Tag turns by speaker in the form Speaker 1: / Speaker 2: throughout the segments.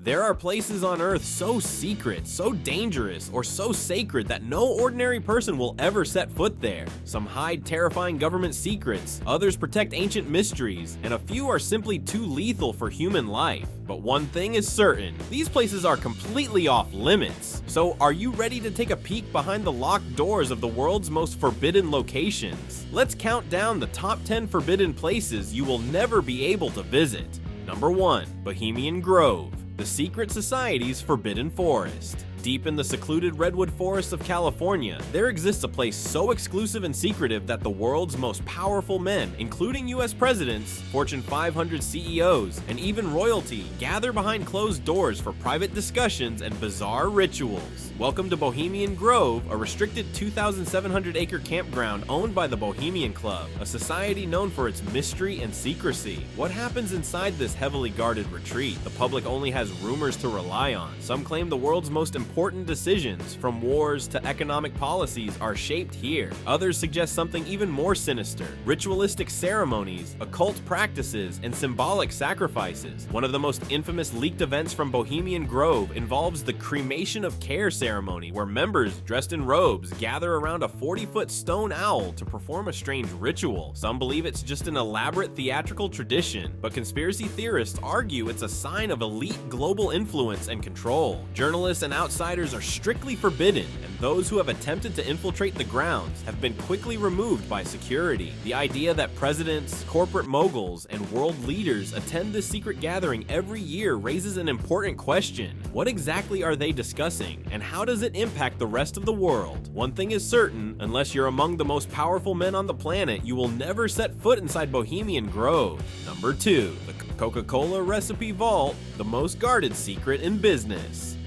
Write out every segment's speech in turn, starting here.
Speaker 1: There are places on Earth so secret, so dangerous, or so sacred that no ordinary person will ever set foot there. Some hide terrifying government secrets, others protect ancient mysteries, and a few are simply too lethal for human life. But one thing is certain, these places are completely off limits. So are you ready to take a peek behind the locked doors of the world's most forbidden locations? Let's count down the top 10 forbidden places you will never be able to visit. Number 1. Bohemian Grove, the secret society's forbidden forest. Deep in the secluded redwood forests of California, there exists a place so exclusive and secretive that the world's most powerful men, including US presidents, Fortune 500 CEOs, and even royalty, gather behind closed doors for private discussions and bizarre rituals. Welcome to Bohemian Grove, a restricted 2,700-acre campground owned by the Bohemian Club, a society known for its mystery and secrecy. What happens inside this heavily guarded retreat? The public only has rumors to rely on. Some claim the world's most important decisions, from wars to economic policies, are shaped here. Others suggest something even more sinister: ritualistic ceremonies, occult practices, and symbolic sacrifices. One of the most infamous leaked events from Bohemian Grove involves the cremation of care ceremony, where members dressed in robes gather around a 40-foot stone owl to perform a strange ritual. Some believe it's just an elaborate theatrical tradition, but conspiracy theorists argue it's a sign of elite global influence and control. Journalists and outsiders are strictly forbidden, and those who have attempted to infiltrate the grounds have been quickly removed by security. The idea that presidents, corporate moguls, and world leaders attend this secret gathering every year raises an important question. What exactly are they discussing, and how does it impact the rest of the world? One thing is certain, unless you're among the most powerful men on the planet, you will never set foot inside Bohemian Grove. Number 2. The CocaCola Recipe Vault, the most guarded secret in business.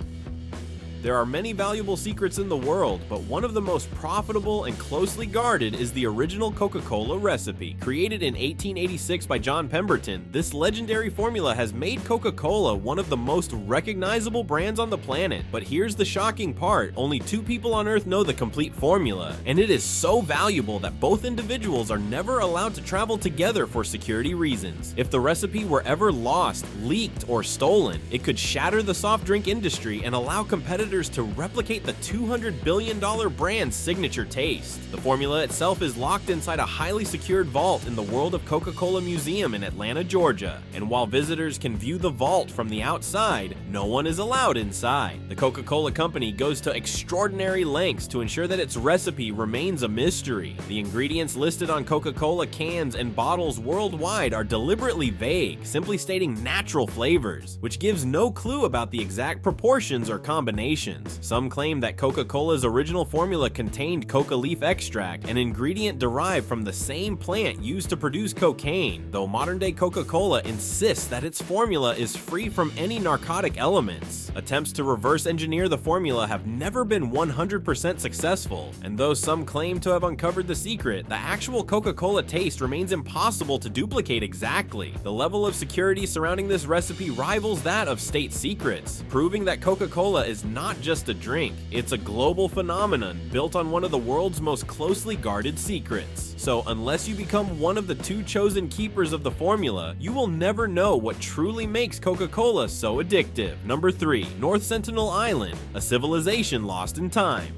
Speaker 1: There are many valuable secrets in the world, but one of the most profitable and closely guarded is the original Coca-Cola recipe. Created in 1886 by John Pemberton, this legendary formula has made Coca-Cola one of the most recognizable brands on the planet. But here's the shocking part: only 2 people on Earth know the complete formula, and it is so valuable that both individuals are never allowed to travel together for security reasons. If the recipe were ever lost, leaked, or stolen, it could shatter the soft drink industry and allow competitors to replicate the $200 billion brand's signature taste. The formula itself is locked inside a highly secured vault in the World of Coca-Cola Museum in Atlanta, Georgia. And while visitors can view the vault from the outside, no one is allowed inside. The Coca-Cola company goes to extraordinary lengths to ensure that its recipe remains a mystery. The ingredients listed on Coca-Cola cans and bottles worldwide are deliberately vague, simply stating natural flavors, which gives no clue about the exact proportions or combinations. Some claim that Coca-Cola's original formula contained coca leaf extract, an ingredient derived from the same plant used to produce cocaine, though modern-day Coca-Cola insists that its formula is free from any narcotic elements. Attempts to reverse engineer the formula have never been 100% successful, and though some claim to have uncovered the secret, the actual Coca-Cola taste remains impossible to duplicate exactly. The level of security surrounding this recipe rivals that of state secrets, proving that Coca-Cola is not just a drink, it's a global phenomenon built on one of the world's most closely guarded secrets. So unless you become one of the 2 chosen keepers of the formula, you will never know what truly makes Coca-Cola so addictive. Number 3. North Sentinel Island, a civilization lost in time.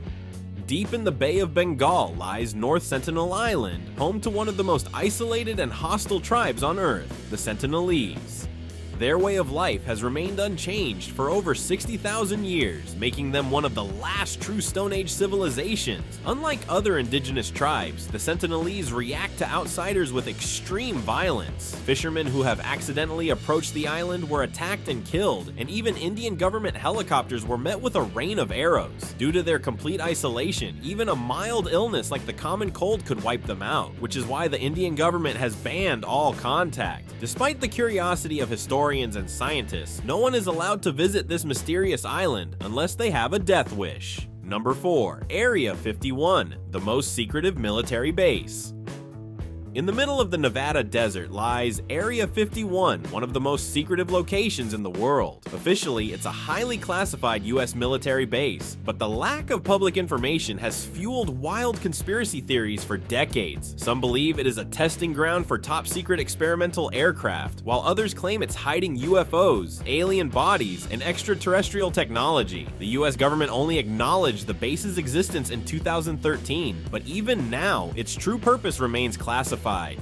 Speaker 1: Deep in the Bay of Bengal lies North Sentinel Island, home to one of the most isolated and hostile tribes on Earth, the Sentinelese. Their way of life has remained unchanged for over 60,000 years, making them one of the last true Stone Age civilizations. Unlike other indigenous tribes, the Sentinelese react to outsiders with extreme violence. Fishermen who have accidentally approached the island were attacked and killed, and even Indian government helicopters were met with a rain of arrows. Due to their complete isolation, even a mild illness like the common cold could wipe them out, which is why the Indian government has banned all contact. Despite the curiosity of historians and scientists, no one is allowed to visit this mysterious island unless they have a death wish. Number 4. Area 51, the most secretive military base. In the middle of the Nevada desert lies Area 51, one of the most secretive locations in the world. Officially, it's a highly classified US military base, but the lack of public information has fueled wild conspiracy theories for decades. Some believe it is a testing ground for top-secret experimental aircraft, while others claim it's hiding UFOs, alien bodies, and extraterrestrial technology. The US government only acknowledged the base's existence in 2013, but even now, its true purpose remains classified.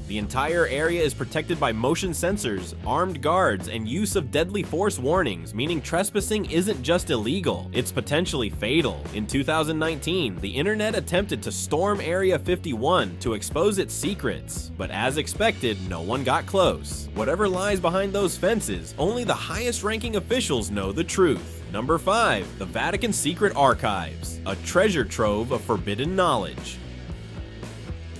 Speaker 1: The entire area is protected by motion sensors, armed guards, and use of deadly force warnings, meaning trespassing isn't just illegal, it's potentially fatal. In 2019, the internet attempted to storm Area 51 to expose its secrets, but as expected, no one got close. Whatever lies behind those fences, only the highest-ranking officials know the truth. Number 5. The Vatican Secret Archives, a treasure trove of forbidden knowledge.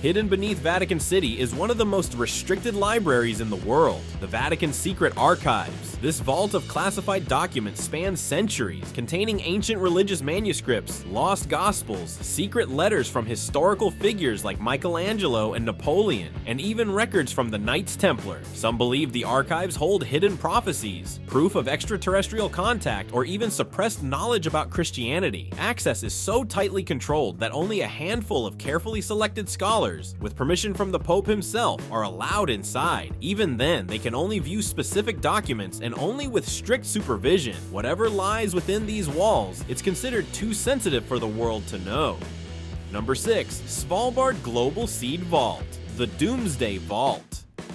Speaker 1: Hidden beneath Vatican City is one of the most restricted libraries in the world, the Vatican Secret Archives. This vault of classified documents spans centuries, containing ancient religious manuscripts, lost gospels, secret letters from historical figures like Michelangelo and Napoleon, and even records from the Knights Templar. Some believe the archives hold hidden prophecies, proof of extraterrestrial contact, or even suppressed knowledge about Christianity. Access is so tightly controlled that only a handful of carefully selected scholars, with permission from the Pope himself, are allowed inside. Even then, they can only view specific documents and only with strict supervision. Whatever lies within these walls, it's considered too sensitive for the world to know. Number 6. Svalbard Global Seed Vault, the Doomsday Vault.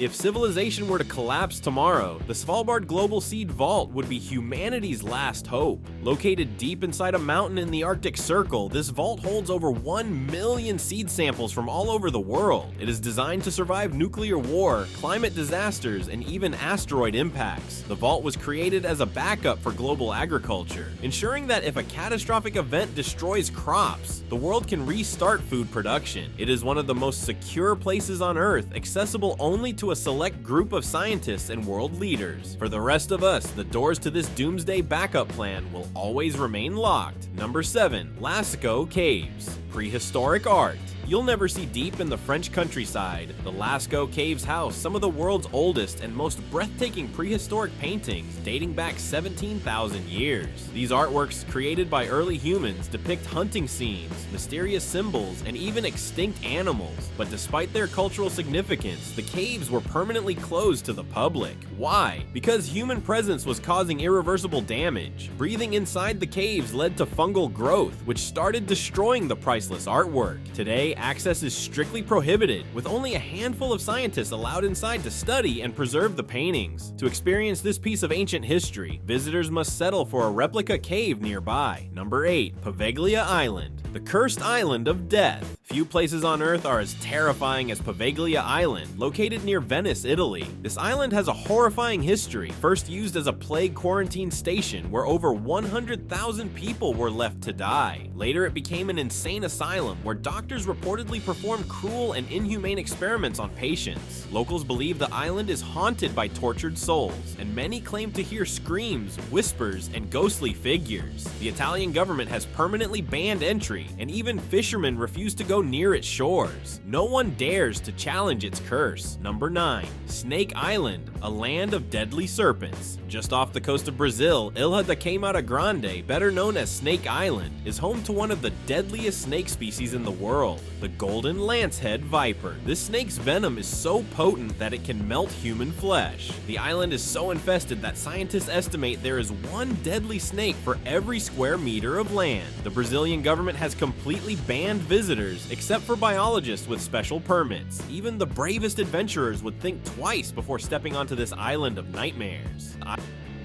Speaker 1: If civilization were to collapse tomorrow, the Svalbard Global Seed Vault would be humanity's last hope. Located deep inside a mountain in the Arctic Circle, this vault holds over 1 million seed samples from all over the world. It is designed to survive nuclear war, climate disasters, and even asteroid impacts. The vault was created as a backup for global agriculture, ensuring that if a catastrophic event destroys crops, the world can restart food production. It is one of the most secure places on Earth, accessible only to a select group of scientists and world leaders. For the rest of us, the doors to this doomsday backup plan will always remain locked. Number 7. Lascaux Caves, prehistoric art. You'll never see deep in the French countryside. The Lascaux Caves house some of the world's oldest and most breathtaking prehistoric paintings dating back 17,000 years. These artworks, created by early humans, depict hunting scenes, mysterious symbols, and even extinct animals. But despite their cultural significance, the caves were permanently closed to the public. Why? Because human presence was causing irreversible damage. Breathing inside the caves led to fungal growth, which started destroying the priceless artwork. Today, access is strictly prohibited, with only a handful of scientists allowed inside to study and preserve the paintings. To experience this piece of ancient history, visitors must settle for a replica cave nearby. Number 8. Poveglia Island, the cursed island of death. Few places on Earth are as terrifying as Poveglia Island, located near Venice, Italy. This island has a horrifying history, first used as a plague quarantine station where over 100,000 people were left to die. Later, it became an insane asylum where doctors reportedly performed cruel and inhumane experiments on patients. Locals believe the island is haunted by tortured souls, and many claim to hear screams, whispers, and ghostly figures. The Italian government has permanently banned entry, and even fishermen refuse to go near its shores. No one dares to challenge its curse. Number 9. Snake Island, a land of deadly serpents. Just off the coast of Brazil, Ilha da Queimada Grande, better known as Snake Island, is home to one of the deadliest snake species in the world, the golden lancehead viper. This snake's venom is so potent that it can melt human flesh. The island is so infested that scientists estimate there is one deadly snake for every square meter of land. The Brazilian government has completely banned visitors, except for biologists with special permits. Even the bravest adventurers would think twice before stepping onto this island of nightmares.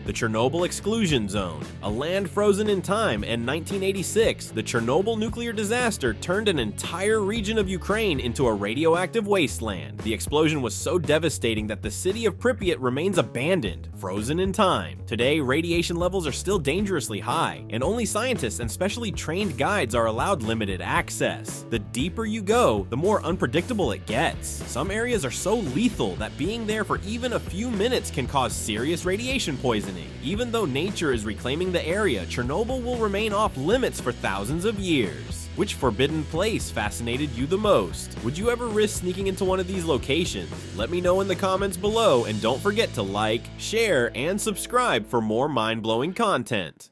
Speaker 1: The Chernobyl Exclusion Zone, a land frozen in time. In 1986, the Chernobyl nuclear disaster turned an entire region of Ukraine into a radioactive wasteland. The explosion was so devastating that the city of Pripyat remains abandoned, frozen in time. Today, radiation levels are still dangerously high, and only scientists and specially trained guides are allowed limited access. The deeper you go, the more unpredictable it gets. Some areas are so lethal that being there for even a few minutes can cause serious radiation poisoning. listening. Even though nature is reclaiming the area, Chernobyl will remain off limits for thousands of years. Which forbidden place fascinated you the most? Would you ever risk sneaking into one of these locations? Let me know in the comments below, and don't forget to like, share, and subscribe for more mind-blowing content.